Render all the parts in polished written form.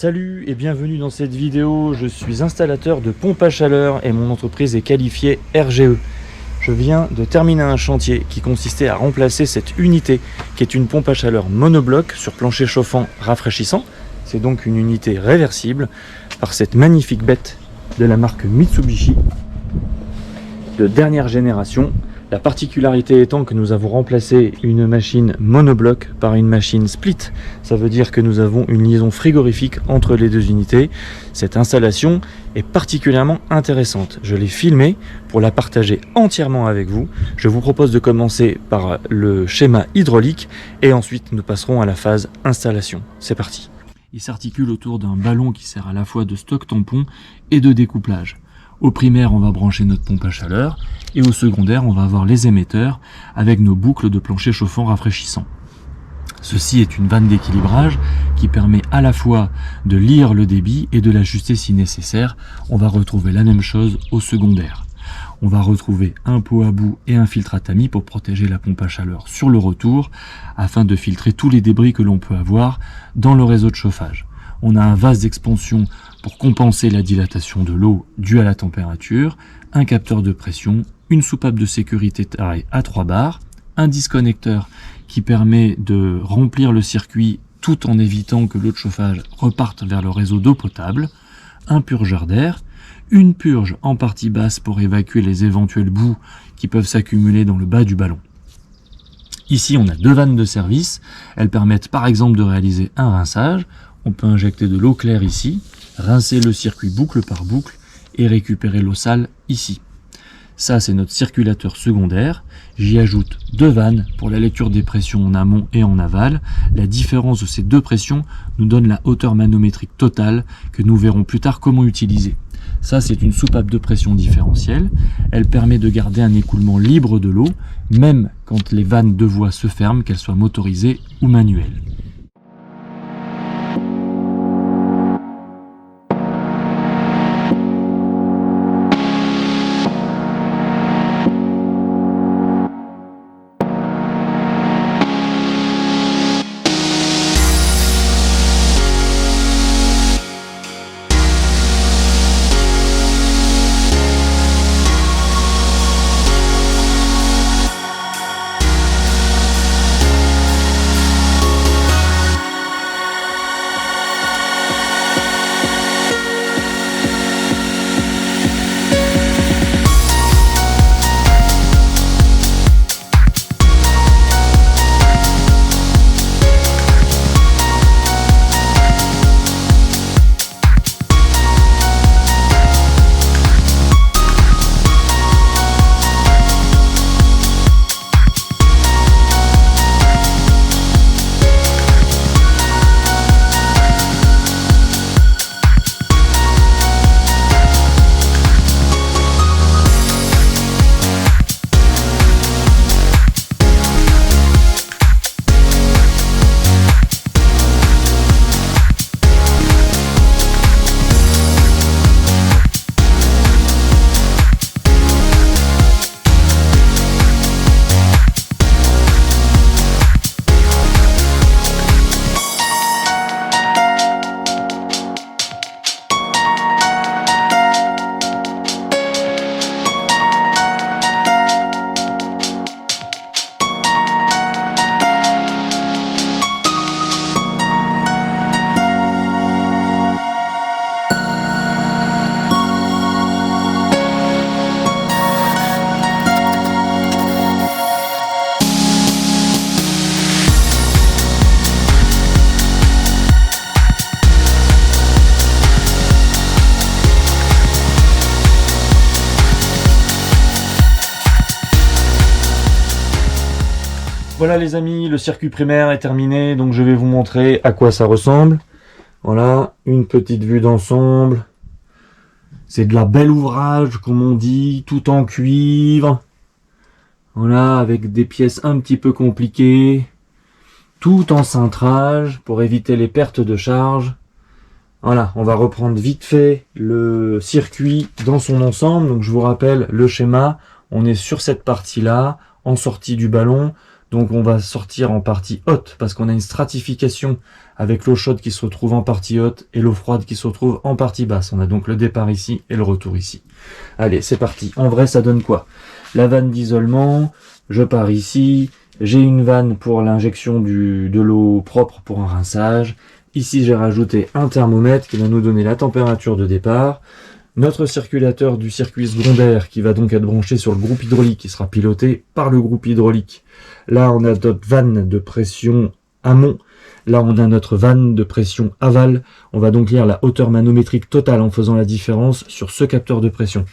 Salut et bienvenue dans cette vidéo. Je suis installateur de pompes à chaleur et mon entreprise est qualifiée RGE. Je viens de terminer un chantier qui consistait à remplacer cette unité qui est une pompe à chaleur monobloc sur plancher chauffant rafraîchissant. C'est donc une unité réversible par cette magnifique bête de la marque Mitsubishi de dernière génération. La particularité étant que nous avons remplacé une machine monobloc par une machine split. Ça veut dire que nous avons une liaison frigorifique entre les deux unités. Cette installation est particulièrement intéressante. Je l'ai filmée pour la partager entièrement avec vous. Je vous propose de commencer par le schéma hydraulique et ensuite nous passerons à la phase installation. C'est parti. Il s'articule autour d'un ballon qui sert à la fois de stock tampon et de découplage. Au primaire, on va brancher notre pompe à chaleur et au secondaire, on va avoir les émetteurs avec nos boucles de plancher chauffant rafraîchissant. Ceci est une vanne d'équilibrage qui permet à la fois de lire le débit et de l'ajuster si nécessaire. On va retrouver la même chose au secondaire. On va retrouver un pot à bout et un filtre à tamis pour protéger la pompe à chaleur sur le retour afin de filtrer tous les débris que l'on peut avoir dans le réseau de chauffage. On a un vase d'expansion pour compenser la dilatation de l'eau due à la température, un capteur de pression, une soupape de sécurité taille à 3 barres, un disconnecteur qui permet de remplir le circuit tout en évitant que l'eau de chauffage reparte vers le réseau d'eau potable, un purgeur d'air, une purge en partie basse pour évacuer les éventuels boues qui peuvent s'accumuler dans le bas du ballon. Ici, on a deux vannes de service. Elles permettent par exemple de réaliser un rinçage. On peut injecter de l'eau claire ici, rincer le circuit boucle par boucle et récupérer l'eau sale ici. Ça, c'est notre circulateur secondaire. J'y ajoute deux vannes pour la lecture des pressions en amont et en aval. La différence de ces deux pressions nous donne la hauteur manométrique totale que nous verrons plus tard comment utiliser. Ça, c'est une soupape de pression différentielle. Elle permet de garder un écoulement libre de l'eau, même quand les vannes de voie se ferment, qu'elles soient motorisées ou manuelles. Voilà les amis, le circuit primaire est terminé, donc je vais vous montrer à quoi ça ressemble. Voilà, une petite vue d'ensemble. C'est de la belle ouvrage, comme on dit, tout en cuivre. Voilà, avec des pièces un petit peu compliquées. Tout en cintrage, pour éviter les pertes de charge. Voilà, on va reprendre vite fait le circuit dans son ensemble. Donc je vous rappelle le schéma, on est sur cette partie-là, en sortie du ballon. Donc on va sortir en partie haute parce qu'on a une stratification avec l'eau chaude qui se retrouve en partie haute et l'eau froide qui se retrouve en partie basse. On a donc le départ ici et le retour ici. Allez, c'est parti. En vrai, ça donne quoi? La vanne d'isolement, je pars ici, j'ai une vanne pour l'injection de l'eau propre pour un rinçage. Ici, j'ai rajouté un thermomètre qui va nous donner la température de départ. Notre circulateur du circuit secondaire qui va donc être branché sur le groupe hydraulique qui sera piloté par le groupe hydraulique. Là, on a notre vanne de pression amont. Là, on a notre vanne de pression aval. On va donc lire la hauteur manométrique totale en faisant la différence sur ce capteur de pression.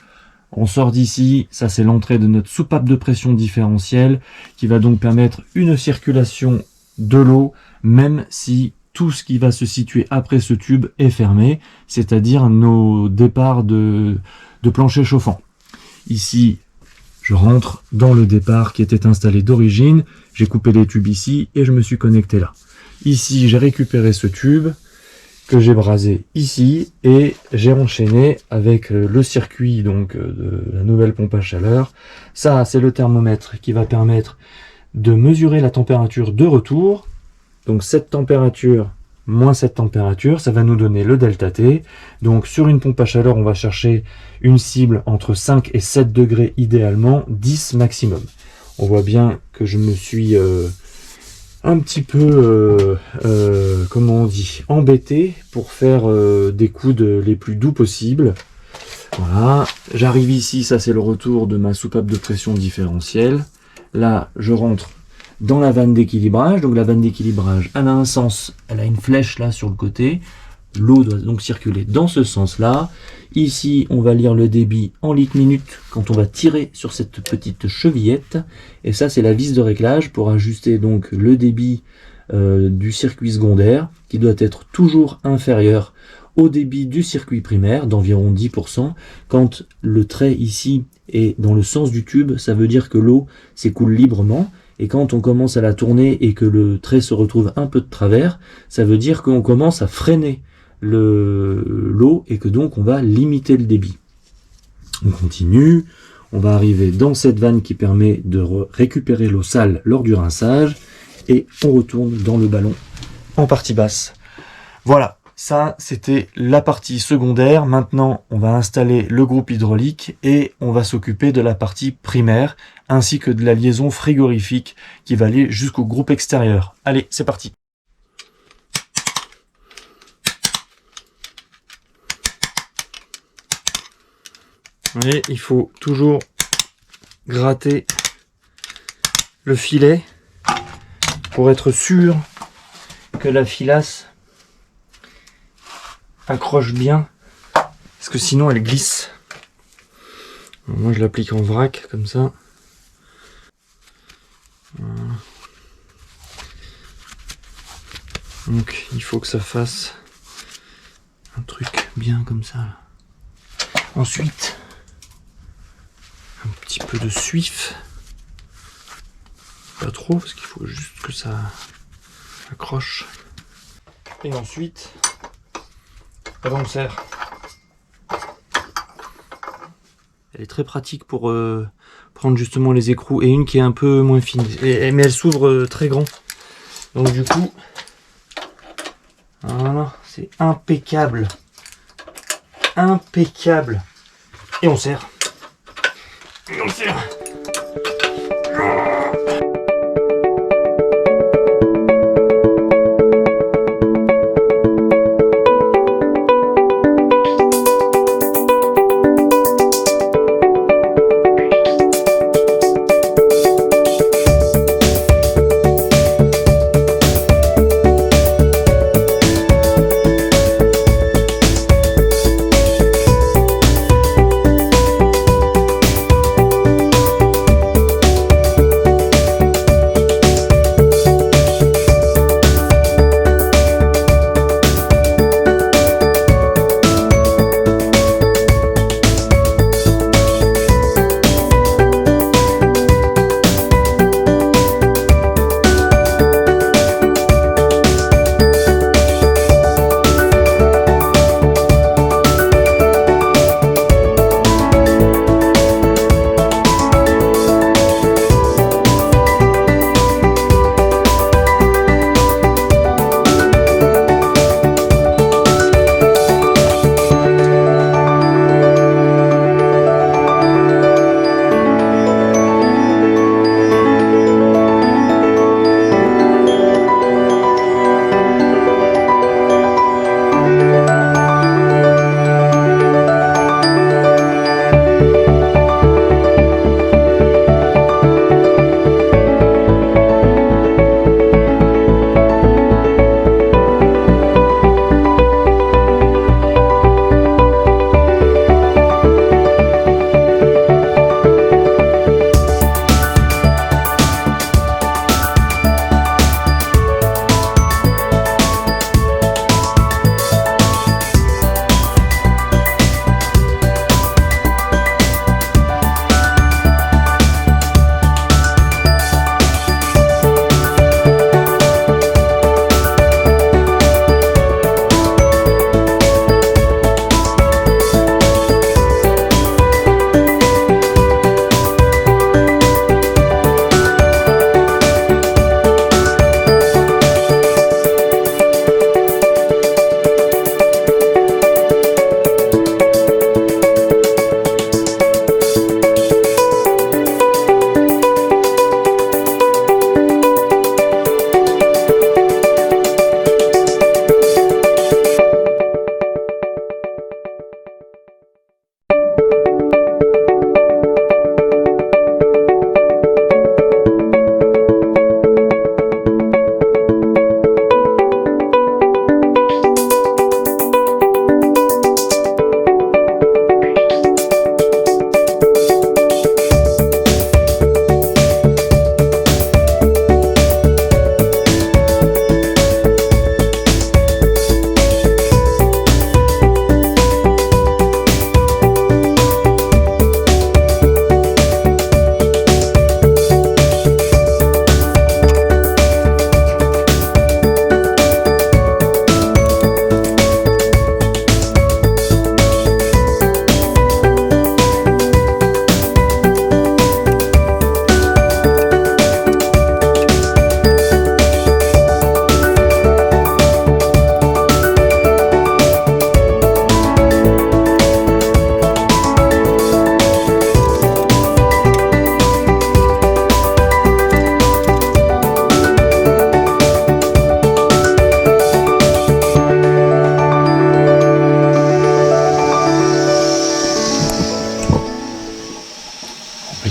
On sort d'ici, ça c'est l'entrée de notre soupape de pression différentielle qui va donc permettre une circulation de l'eau, même si tout ce qui va se situer après ce tube est fermé, c'est-à-dire nos départs de plancher chauffant. Ici, je rentre dans le départ qui était installé d'origine, j'ai coupé les tubes ici et je me suis connecté là. Ici, j'ai récupéré ce tube que j'ai brasé ici et j'ai enchaîné avec le circuit donc de la nouvelle pompe à chaleur. Ça, c'est le thermomètre qui va permettre de mesurer la température de retour. Donc cette température moins cette température, ça va nous donner le delta T. Donc sur une pompe à chaleur, on va chercher une cible entre 5 et 7 degrés idéalement, 10 maximum. On voit bien que je me suis un petit peu, comment on dit, embêté pour faire des coudes les plus doux possibles. Voilà, j'arrive ici, ça c'est le retour de ma soupape de pression différentielle. Là, je rentre dans la vanne d'équilibrage. Donc la vanne d'équilibrage, elle a un sens, elle a une flèche là sur le côté. L'eau doit donc circuler dans ce sens-là. Ici, on va lire le débit en litres minutes quand on va tirer sur cette petite chevillette. Et ça, c'est la vis de réglage pour ajuster donc le débit du circuit secondaire qui doit être toujours inférieur au débit du circuit primaire d'environ 10%. Quand le trait ici est dans le sens du tube, ça veut dire que l'eau s'écoule librement. Et quand on commence à la tourner et que le trait se retrouve un peu de travers, ça veut dire qu'on commence à freiner l'eau et que donc on va limiter le débit. On continue, on va arriver dans cette vanne qui permet de récupérer l'eau sale lors du rinçage et on retourne dans le ballon en partie basse. Voilà. Ça, c'était la partie secondaire. Maintenant, on va installer le groupe hydraulique et on va s'occuper de la partie primaire ainsi que de la liaison frigorifique qui va aller jusqu'au groupe extérieur. Allez, c'est parti. Et il faut toujours gratter le filet pour être sûr que la filasse accroche bien, parce que sinon elle glisse. Moi je l'applique en vrac comme ça. Voilà. Donc il faut que ça fasse un truc bien comme ça là. Ensuite un petit peu de suif, pas trop parce qu'il faut juste que ça accroche, et ensuite on le serre. Elle est très pratique pour prendre justement les écrous, et une qui est un peu moins fine, mais elle s'ouvre très grand, donc du coup voilà, c'est impeccable, impeccable. Et on serre, et on serre.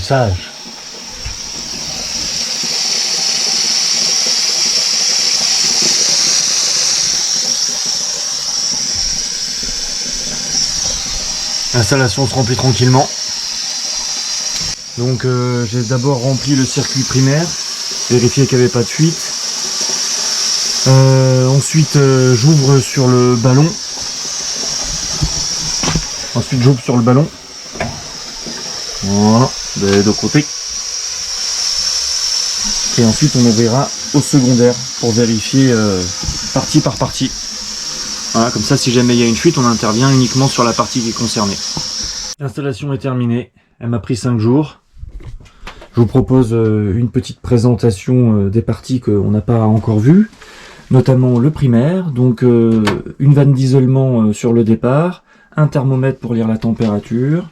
sage. L'installation se remplit tranquillement. Donc j'ai d'abord rempli le circuit primaire, vérifier qu'il n'y avait pas de fuite. Ensuite j'ouvre sur le ballon. Voilà, des deux côtés. Et ensuite on ouvrira au secondaire pour vérifier partie par partie. Voilà, comme ça si jamais il y a une fuite, on intervient uniquement sur la partie qui est concernée. L'installation est terminée, elle m'a pris 5 jours. Je vous propose une petite présentation des parties qu'on n'a pas encore vues, notamment le primaire, donc une vanne d'isolement sur le départ, un thermomètre pour lire la température,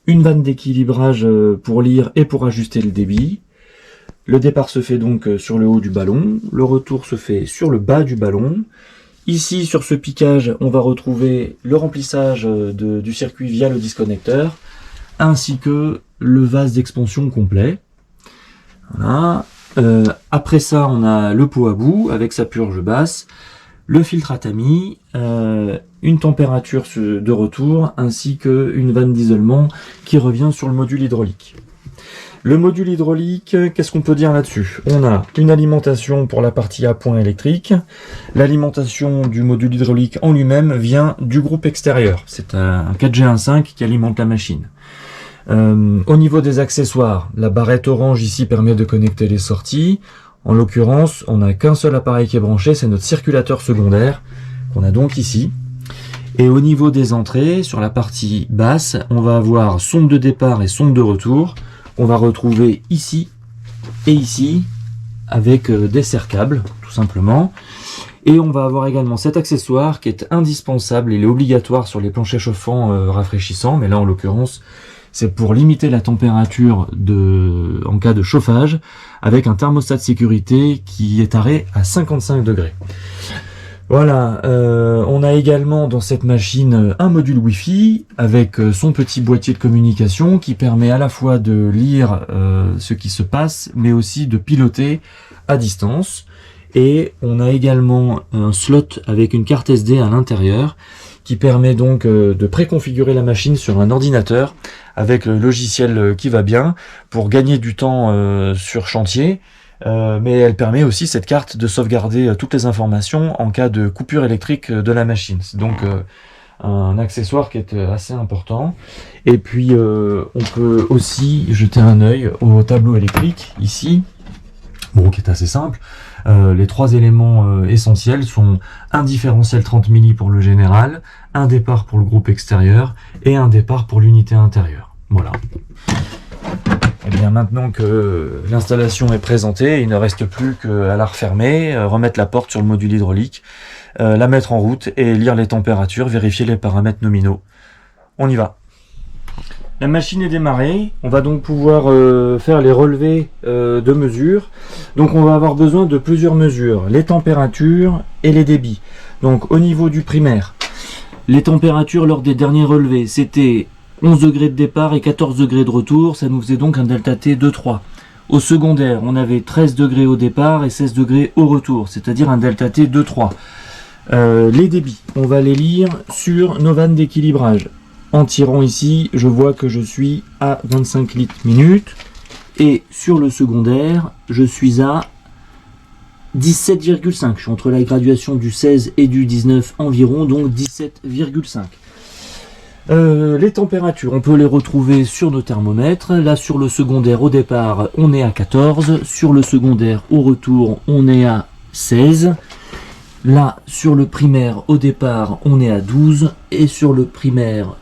une vanne d'équilibrage pour lire et pour ajuster le débit. Le départ se fait donc sur le haut du ballon, le retour se fait sur le bas du ballon. Ici, sur ce piquage, on va retrouver le remplissage du circuit via le disconnecteur, ainsi que le vase d'expansion complet. Voilà. Après ça, on a le pot à bout avec sa purge basse, le filtre à tamis, une température de retour, ainsi qu'une vanne d'isolement qui revient sur le module hydraulique. Le module hydraulique, qu'est-ce qu'on peut dire là-dessus? On a une alimentation pour la partie à point électrique. L'alimentation du module hydraulique en lui-même vient du groupe extérieur. C'est un 4G15 qui alimente la machine. Au niveau des accessoires, la barrette orange ici permet de connecter les sorties. En l'occurrence, on n'a qu'un seul appareil qui est branché, c'est notre circulateur secondaire, qu'on a donc ici. Et au niveau des entrées, sur la partie basse, on va avoir sonde de départ et sonde de retour. On va retrouver ici et ici avec des serre-câbles tout simplement, et on va avoir également cet accessoire qui est indispensable, il est obligatoire sur les planchers chauffants rafraîchissants, mais là en l'occurrence c'est pour limiter la température en cas de chauffage, avec un thermostat de sécurité qui est arrêté à 55 degrés. Voilà, on a également dans cette machine un module Wi-Fi avec son petit boîtier de communication qui permet à la fois de lire ce qui se passe, mais aussi de piloter à distance. Et on a également un slot avec une carte SD à l'intérieur qui permet donc de préconfigurer la machine sur un ordinateur avec le logiciel qui va bien pour gagner du temps sur chantier. Mais elle permet aussi, cette carte, de sauvegarder toutes les informations en cas de coupure électrique de la machine. C'est donc un accessoire qui est assez important. Et puis on peut aussi jeter un œil au tableau électrique ici, bon, qui est assez simple. Les trois éléments essentiels sont un différentiel 30 milli pour le général, un départ pour le groupe extérieur et un départ pour l'unité intérieure. Voilà. Et bien maintenant que l'installation est présentée, il ne reste plus qu'à la refermer, remettre la porte sur le module hydraulique, la mettre en route et lire les températures, vérifier les paramètres nominaux. On y va. La machine est démarrée, on va donc pouvoir faire les relevés de mesures. Donc on va avoir besoin de plusieurs mesures, les températures et les débits. Donc au niveau du primaire, les températures lors des derniers relevés, c'était 11 degrés de départ et 14 degrés de retour, ça nous faisait donc un delta T de 3. Au secondaire, on avait 13 degrés au départ et 16 degrés au retour, c'est-à-dire un delta T de 3. Les débits, on va les lire sur nos vannes d'équilibrage. En tirant ici, je vois que je suis à 25 litres minute. Et sur le secondaire, je suis à 17,5. Je suis entre la graduation du 16 et du 19 environ, donc 17,5. Les températures, on peut les retrouver sur nos thermomètres. Là, sur le secondaire, au départ, on est à 14. Sur le secondaire, au retour, on est à 16. Là, sur le primaire, au départ, on est à 12. Et sur le primaire,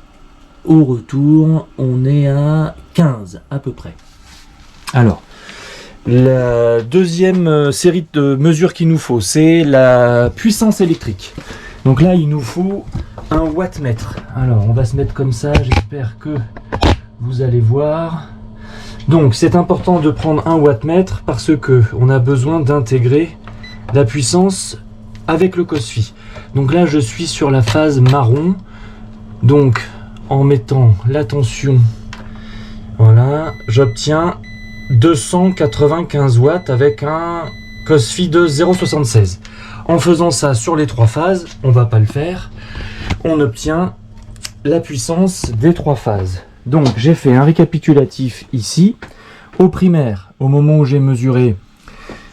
au retour, on est à 15 à peu près. Alors, la deuxième série de mesures qu'il nous faut, c'est la puissance électrique. Donc là, il nous faut un wattmètre. Alors, on va se mettre comme ça, j'espère que vous allez voir. Donc, c'est important de prendre un wattmètre parce que on a besoin d'intégrer la puissance avec le COSFI. Donc là, je suis sur la phase marron. Donc, en mettant la tension Voilà, j'obtiens 295 watts avec un COSFI de 0,76. En faisant ça sur les 3 phases, on va pas le faire, on obtient la puissance des 3 phases. Donc j'ai fait un récapitulatif ici. Au primaire, au moment où j'ai mesuré,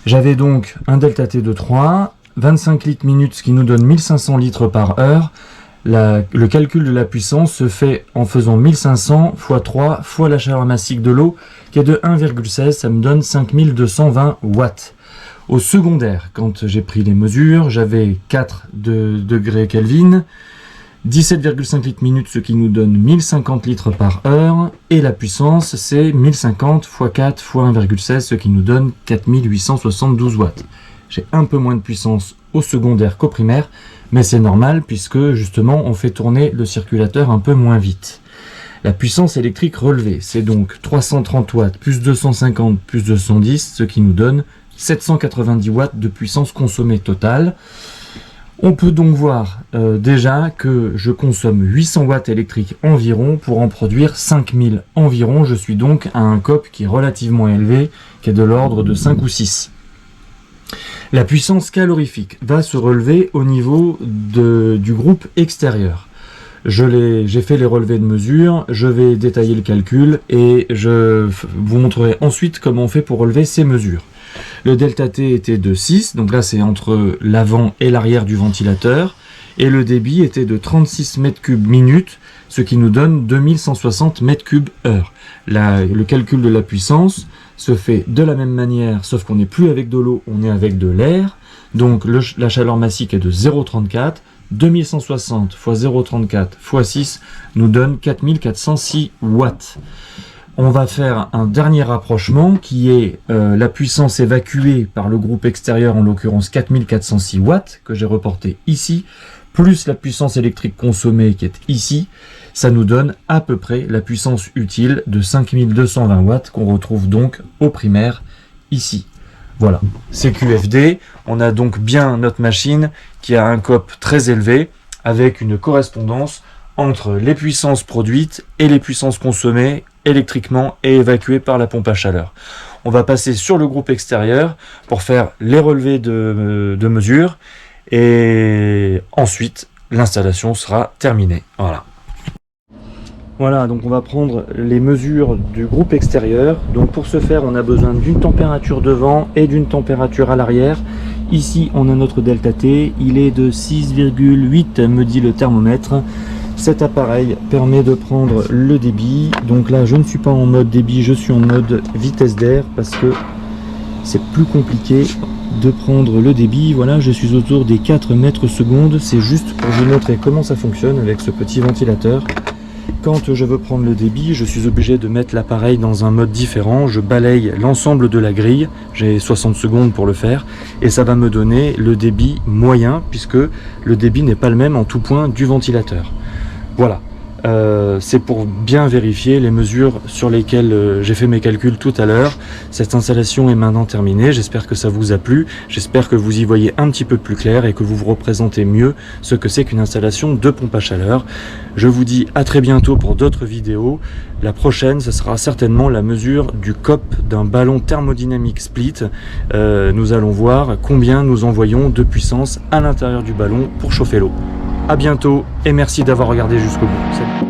j'avais donc un delta T de 3, 25 litres minutes, ce qui nous donne 1500 litres par heure. Le calcul de la puissance se fait en faisant 1500 x 3 fois la chaleur massique de l'eau, qui est de 1,16, ça me donne 5220 watts. Au secondaire, quand j'ai pris les mesures, j'avais 4 degrés Kelvin, 17,5 litres minutes, ce qui nous donne 1050 litres par heure, et la puissance c'est 1050 x 4 x 1,16, ce qui nous donne 4872 watts. J'ai un peu moins de puissance au secondaire qu'au primaire, mais c'est normal puisque justement on fait tourner le circulateur un peu moins vite. La puissance électrique relevée, c'est donc 330 watts plus 250 plus 210, ce qui nous donne 790 watts de puissance consommée totale. On peut donc voir déjà que je consomme 800 watts électriques environ pour en produire 5000 environ. Je suis donc à un COP qui est relativement élevé, qui est de l'ordre de 5 ou 6. La puissance calorifique va se relever au niveau du groupe extérieur. J'ai fait les relevés de mesure, je vais détailler le calcul et je vous montrerai ensuite comment on fait pour relever ces mesures. Le delta T était de 6, donc là c'est entre l'avant et l'arrière du ventilateur, et le débit était de 36 m3 minute, ce qui nous donne 2160 m3 heure. Le calcul de la puissance se fait de la même manière, sauf qu'on n'est plus avec de l'eau, on est avec de l'air. Donc la chaleur massique est de 0,34, 2160 x 0,34 x 6 nous donne 4406 watts. On va faire un dernier rapprochement qui est la puissance évacuée par le groupe extérieur, en l'occurrence 4406 watts, que j'ai reporté ici, plus la puissance électrique consommée qui est ici. Ça nous donne à peu près la puissance utile de 5220 watts qu'on retrouve donc au primaire ici. Voilà, c'est QFD. On a donc bien notre machine qui a un COP très élevé avec une correspondance entre les puissances produites et les puissances consommées électriquement et évacuées par la pompe à chaleur. On va passer sur le groupe extérieur pour faire les relevés de mesure et ensuite l'installation sera terminée. Voilà, donc on va prendre les mesures du groupe extérieur. Donc pour ce faire, on a besoin d'une température devant et d'une température à l'arrière. Ici, on a notre delta T, il est de 6,8 me dit le thermomètre. Cet appareil permet de prendre le débit. Donc là, je ne suis pas en mode débit, je suis en mode vitesse d'air parce que c'est plus compliqué de prendre le débit. Voilà, je suis autour des 4 mètres secondes. C'est juste pour vous montrer comment ça fonctionne avec ce petit ventilateur. Quand je veux prendre le débit, je suis obligé de mettre l'appareil dans un mode différent. Je balaye l'ensemble de la grille, j'ai 60 secondes pour le faire, et ça va me donner le débit moyen, puisque le débit n'est pas le même en tout point du ventilateur. Voilà, c'est pour bien vérifier les mesures sur lesquelles j'ai fait mes calculs tout à l'heure. Cette installation est maintenant terminée, j'espère que ça vous a plu, j'espère que vous y voyez un petit peu plus clair et que vous vous représentez mieux ce que c'est qu'une installation de pompe à chaleur. Je vous dis à très bientôt pour d'autres vidéos. La prochaine, ce sera certainement la mesure du COP d'un ballon thermodynamique split. Nous allons voir combien nous envoyons de puissance à l'intérieur du ballon pour chauffer l'eau. À bientôt et merci d'avoir regardé jusqu'au bout. Salut.